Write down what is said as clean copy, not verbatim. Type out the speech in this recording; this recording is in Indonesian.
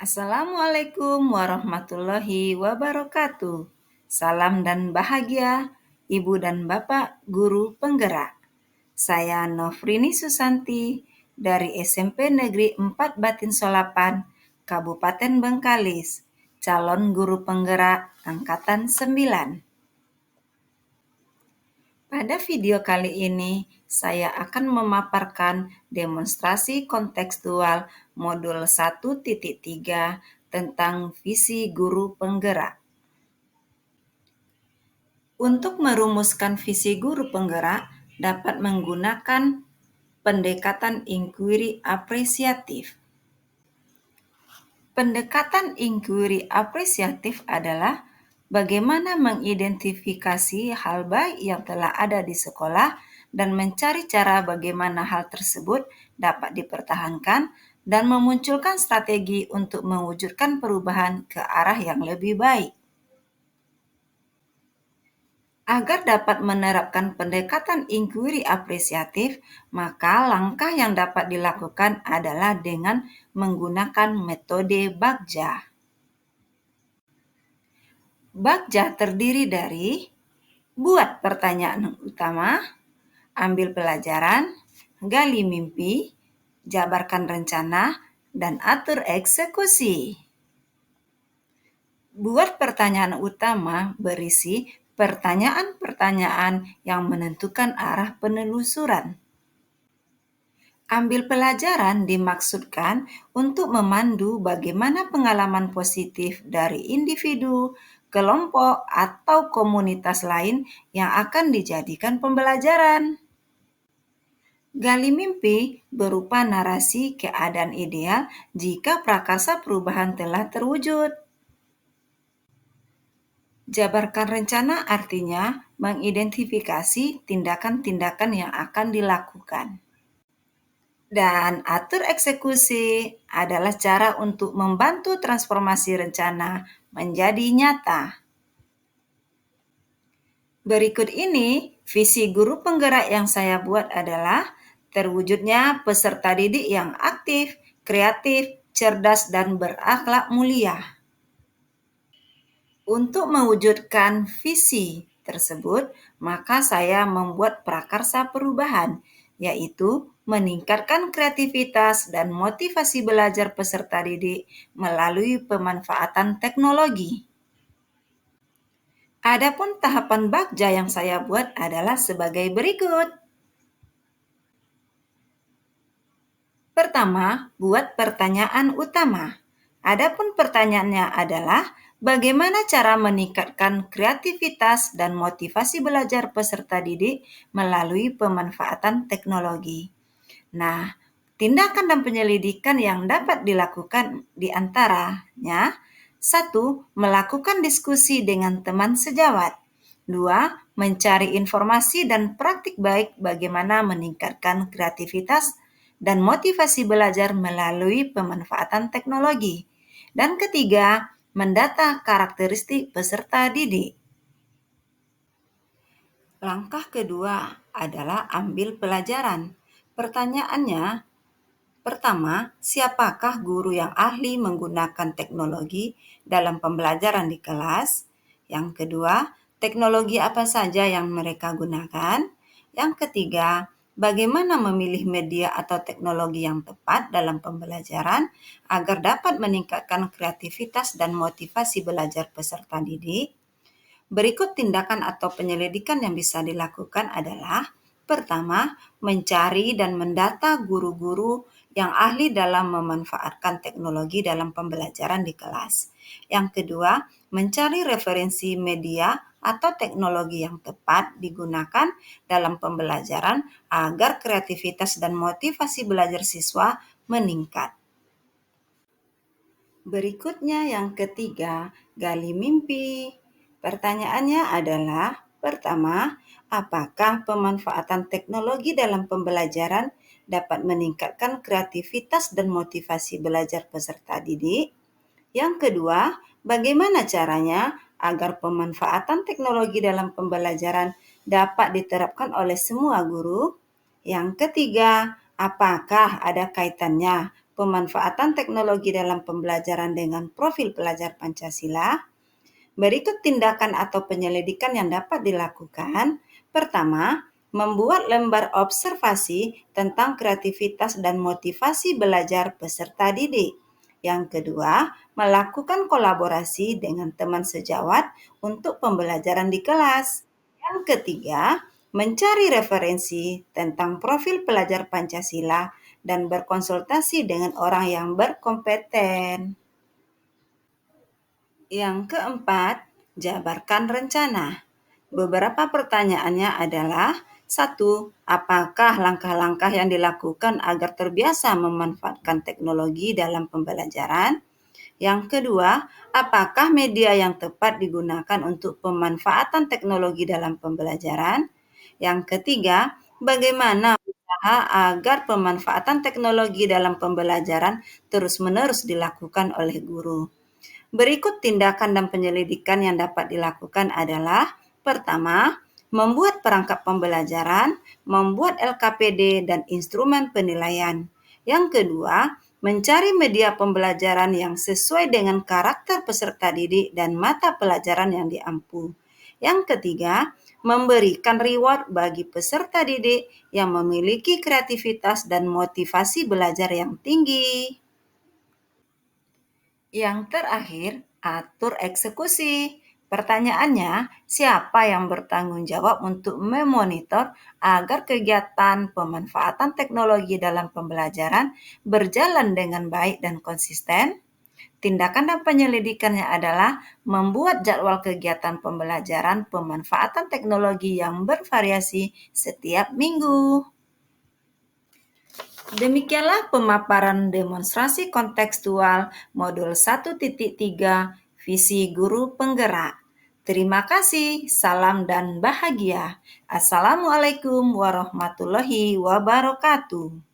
Assalamualaikum warahmatullahi wabarakatuh. Salam dan bahagia, Ibu dan Bapak Guru Penggerak. Saya Nofrini Susanti dari SMP Negeri 4 Batin Solapan, Kabupaten Bengkalis, calon guru penggerak Angkatan 9. Pada video kali ini, saya akan memaparkan demonstrasi kontekstual modul 1.3 tentang visi guru penggerak. Untuk merumuskan visi guru penggerak dapat menggunakan pendekatan inquiry apresiatif. Pendekatan inquiry apresiatif adalah bagaimana mengidentifikasi hal baik yang telah ada di sekolah dan mencari cara bagaimana hal tersebut dapat dipertahankan dan memunculkan strategi untuk mewujudkan perubahan ke arah yang lebih baik. Agar dapat menerapkan pendekatan inquiry apresiatif, maka langkah yang dapat dilakukan adalah dengan menggunakan metode Bagja. Bagja terdiri dari buat pertanyaan utama, ambil pelajaran, gali mimpi, jabarkan rencana, dan atur eksekusi. Buat pertanyaan utama berisi pertanyaan-pertanyaan yang menentukan arah penelusuran. Ambil pelajaran dimaksudkan untuk memandu bagaimana pengalaman positif dari individu, kelompok, atau komunitas lain yang akan dijadikan pembelajaran. Gali mimpi berupa narasi keadaan ideal jika prakarsa perubahan telah terwujud. Jabarkan rencana artinya mengidentifikasi tindakan-tindakan yang akan dilakukan. Dan atur eksekusi adalah cara untuk membantu transformasi rencana menjadi nyata. Berikut ini visi guru penggerak yang saya buat adalah terwujudnya peserta didik yang aktif, kreatif, cerdas, dan berakhlak mulia. Untuk mewujudkan visi tersebut, maka saya membuat prakarsa perubahan, yaitu meningkatkan kreativitas dan motivasi belajar peserta didik melalui pemanfaatan teknologi. Adapun tahapan Bagja yang saya buat adalah sebagai berikut. Pertama, buat pertanyaan utama. Adapun pertanyaannya adalah bagaimana cara meningkatkan kreativitas dan motivasi belajar peserta didik melalui pemanfaatan teknologi. Nah, tindakan dan penyelidikan yang dapat dilakukan di antaranya 1. Melakukan diskusi dengan teman sejawat. 2. Mencari informasi dan praktik baik bagaimana meningkatkan kreativitas dan motivasi belajar melalui pemanfaatan teknologi. Dan ketiga, mendata karakteristik peserta didik. Langkah kedua adalah ambil pelajaran. Pertanyaannya, pertama, siapakah guru yang ahli menggunakan teknologi dalam pembelajaran di kelas? Yang kedua, teknologi apa saja yang mereka gunakan? Yang ketiga, bagaimana memilih media atau teknologi yang tepat dalam pembelajaran agar dapat meningkatkan kreativitas dan motivasi belajar peserta didik? Berikut tindakan atau penyelidikan yang bisa dilakukan adalah pertama, mencari dan mendata guru-guru yang ahli dalam memanfaatkan teknologi dalam pembelajaran di kelas. Yang kedua, mencari referensi media atau teknologi yang tepat digunakan dalam pembelajaran agar kreativitas dan motivasi belajar siswa meningkat. Berikutnya yang ketiga, gali mimpi. Pertanyaannya adalah, pertama, apakah pemanfaatan teknologi dalam pembelajaran dapat meningkatkan kreativitas dan motivasi belajar peserta didik? Yang kedua, bagaimana caranya agar pemanfaatan teknologi dalam pembelajaran dapat diterapkan oleh semua guru? Yang ketiga, apakah ada kaitannya pemanfaatan teknologi dalam pembelajaran dengan profil pelajar Pancasila. Berikut tindakan atau penyelidikan yang dapat dilakukan. Pertama, membuat lembar observasi tentang kreativitas dan motivasi belajar peserta didik. Yang kedua, melakukan kolaborasi dengan teman sejawat untuk pembelajaran di kelas. Yang ketiga, mencari referensi tentang profil pelajar Pancasila dan berkonsultasi dengan orang yang berkompeten. Yang keempat, jabarkan rencana. Beberapa pertanyaannya adalah: 1. Apakah langkah-langkah yang dilakukan agar terbiasa memanfaatkan teknologi dalam pembelajaran? Yang kedua, apakah media yang tepat digunakan untuk pemanfaatan teknologi dalam pembelajaran? Yang ketiga, bagaimana usaha agar pemanfaatan teknologi dalam pembelajaran terus-menerus dilakukan oleh guru? Berikut tindakan dan penyelidikan yang dapat dilakukan adalah: pertama, membuat perangkat pembelajaran, membuat LKPD dan instrumen penilaian. Yang kedua, mencari media pembelajaran yang sesuai dengan karakter peserta didik dan mata pelajaran yang diampu. Yang ketiga, memberikan reward bagi peserta didik yang memiliki kreativitas dan motivasi belajar yang tinggi. Yang terakhir, atur eksekusi. Pertanyaannya, siapa yang bertanggung jawab untuk memonitor agar kegiatan pemanfaatan teknologi dalam pembelajaran berjalan dengan baik dan konsisten? Tindakan dan penyelidikannya adalah membuat jadwal kegiatan pembelajaran pemanfaatan teknologi yang bervariasi setiap minggu. Demikianlah pemaparan demonstrasi kontekstual modul 1.3 Visi Guru Penggerak. Terima kasih, salam dan bahagia. Assalamualaikum warahmatullahi wabarakatuh.